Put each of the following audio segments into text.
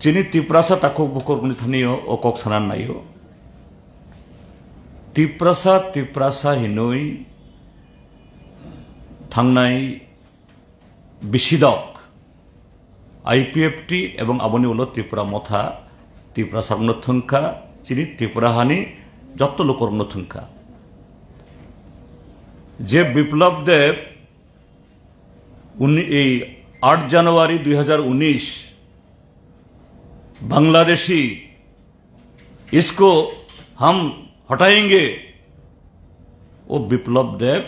Chini Tiprasa Tako Bukorgunithanio o Koksananayo. Tiprasa Hinoi Tangnai Bishidok IPFT এবং আবনি হলো ত্রিপুরা মথা ত্রিপুরা সংগঠনকা চিনি ত্রিপুরা হানি যত লোক সংগঠনকা যে বিপ্লব দেব এই 8 জানুয়ারি 2019 बांग्लादेशी इसको हम हटाएंगे वो विप्लव देव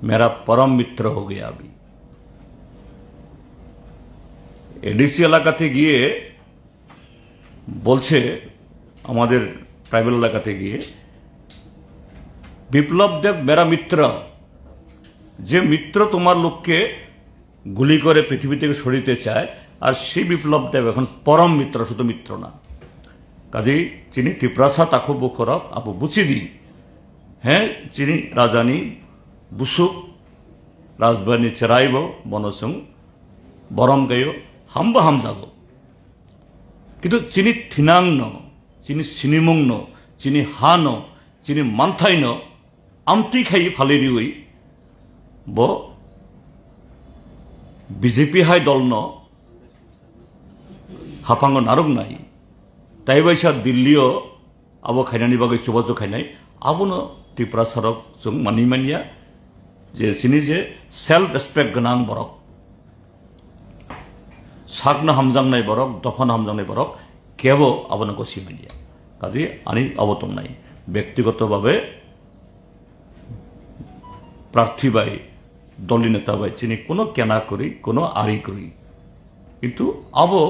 मेरा परम मित्र हो गया अभी एडीसी এলাকাতে গিয়ে বলছে আমাদের ট্রাইবাল এলাকাতে গিয়ে বিপ্লব দেব मेरा मित्र যে মিত্র তোমার লোককে গুলি করে পৃথিবী থেকে সরিয়ে চায় আর সেই বিপ্লব দেব এখন পরম মিত্র শুধু মিত্র না কাজেই চিনি ত্রিপ্রাসা তাকু বকরক আবু বুচিদি হ্যাঁ চিনি রাজানি বুসুক রাজবানি চেরাইব বনসং বরম গায়ো হামবা হামজাগো কিন্তু চিনি থিনাংন চিনি সিনিমংন চিনি হান চিনি মান্থাইন আমতি খাই ফালেরি ওই ব বিজেপি হাই দলন হাফাঙ্গ নারক নাই তাই বাইসা দিল্লিও আবো খাইনানি বাগै চুবাজो খাইनाय আবনো ত্রিপুরা সরক जों मानिमानिया যে চিনি যে সেলফ রেসপেক্ট गोनां বরক সাগনা হামজাংনাই বরক দফন হামজাংনাই বরক কেব আবনো গসিমানিয়া কাজে আনি অবতন নাই ব্যক্তিগতভাবে প্রার্থী বাই দলীয় নেতা বাই চিনি কোনো কেনা করি কোনো আরি করি কিন্তু আবো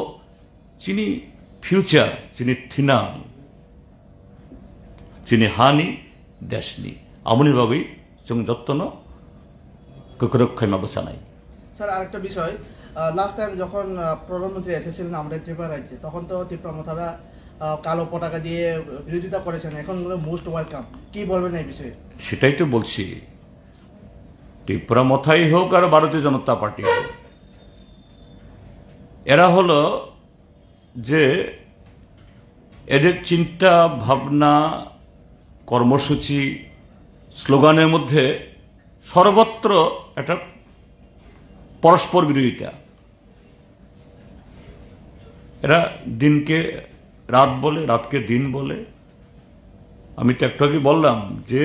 চিনি ফিউচার চিনি থিনাং চিনি হানি দেশনি আমনি বাবই जों যত্ন ককরক্ষাইমা বসানাই স্যার আরেকটা বিষয় লাস্ট টাইম যখন প্রধানমন্ত্রী এসেছিলেন আমাদের ত্রিপুরা রাজ্যে তখন তো ত্রিপুরা মথারা কালো পতাকা দিয়ে বিরোধিতা করেছেন এখন মোস্ট ওয়েলকাম কি বলবেন এই বিষয়ে সেটাই তো বলছি ত্রিপুরা মথাই হোক আর ভারতীয় জনতা পার্টি হোক এরা হলো যে এদের চিন্তা ভাবনা কর্মসূচি স্লোগানের মধ্যে সর্বত্র একটা পরস্পর বিরোধিতা এরা দিনকে রাত বলে রাতকে দিন বলে আমি তো একটু আগে বললাম যে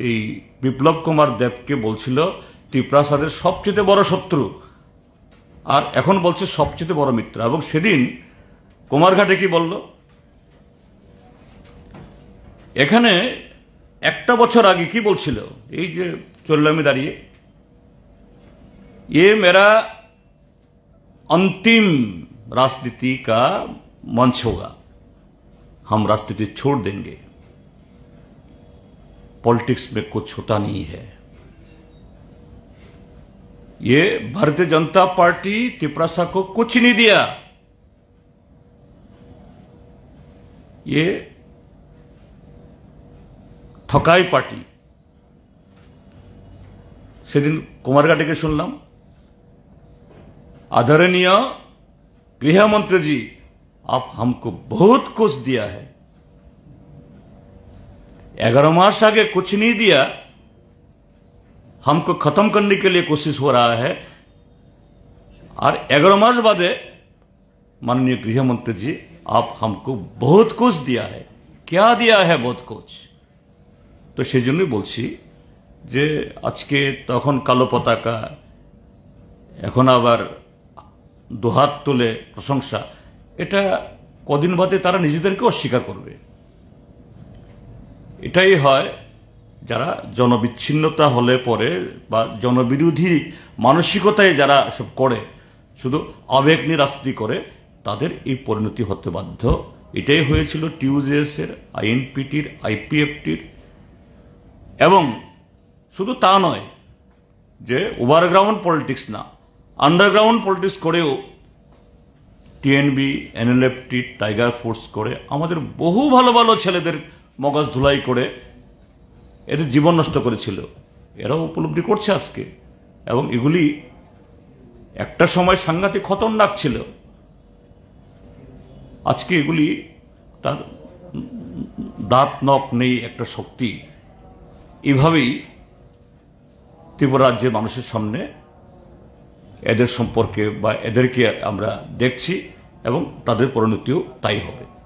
এই বিপ্লব কুমার দেবকে বলছিল ত্রিপ্রাসাদের সবচেয়ে বড় শত্রু আর এখন বলছে সবচেয়ে বড় মিত্র এবং সেদিন কুমারঘাটে কি বলল এখানে একটা বছর আগে কি বলছিল এই যে চললামে দাঁড়িয়ে ये मेरा अंतिम राजनीति का मंच होगा हम राजनीति छोड़ देंगे पॉलिटिक्स में कुछ होता नहीं है ये भारतीय जनता पार्टी त्रिपुरा को कुछ नहीं दिया ये ठकाई पार्टी সেদিন কুমারঘাটে শুনলাম आदरणीय गृह मंत्री जी आप हमको बहुत कुछ दिया है 11 मास आगे कुछ नहीं दिया हमको खत्म करने के लिए कोशिश हो रहा है और 11 मास बाद माननीय गृह मंत्री जी आप हमको बहुत कुछ दिया है क्या दिया है बहुत कुछ तो সেই জন্যই বলছি যে আজকে তখন কালো পতাকা এখন আবার দুহাত তুলে প্রশংসা এটা কদিন বাদে তারা নিজেদেরকে অস্বীকার করবে এটাই হয় যারা জনবিচ্ছিন্নতা হলে পরে বা জনবিরোধী মানসিকতায় যারা সব করে শুধু আবেগ নিয়ে রাজনীতি করে তাদের এই পরিণতি হতে বাধ্য এটাই হয়েছিল টিউজেএস এর আইএনপিটির আইপিএফটির এবং শুধু তা নয় যে ওভারগ্রাউন্ড পলিটিক্স না আন্ডারগ্রাউন্ড পলিটিক্স করেও টিএনবি এনএলএফটি টাইগার ফোর্স করে আমাদের বহু ভালো ভালো ছেলেদের মগজ ধুলাই করে এদের জীবন নষ্ট করেছিল এরাও উপলব্ধি করছে আজকে এবং এগুলি একটা সময় সাংঘাতিক খতরনাক ছিল আজকে এগুলি তার দাঁত নখ নেই একটা শক্তি, এভাবেই ত্রিপুরা রাজ্যের মানুষের সামনে এদের সম্পর্কে বা এদেরকে আমরা দেখছি এবং তাদের পরিণতিও তাই হবে।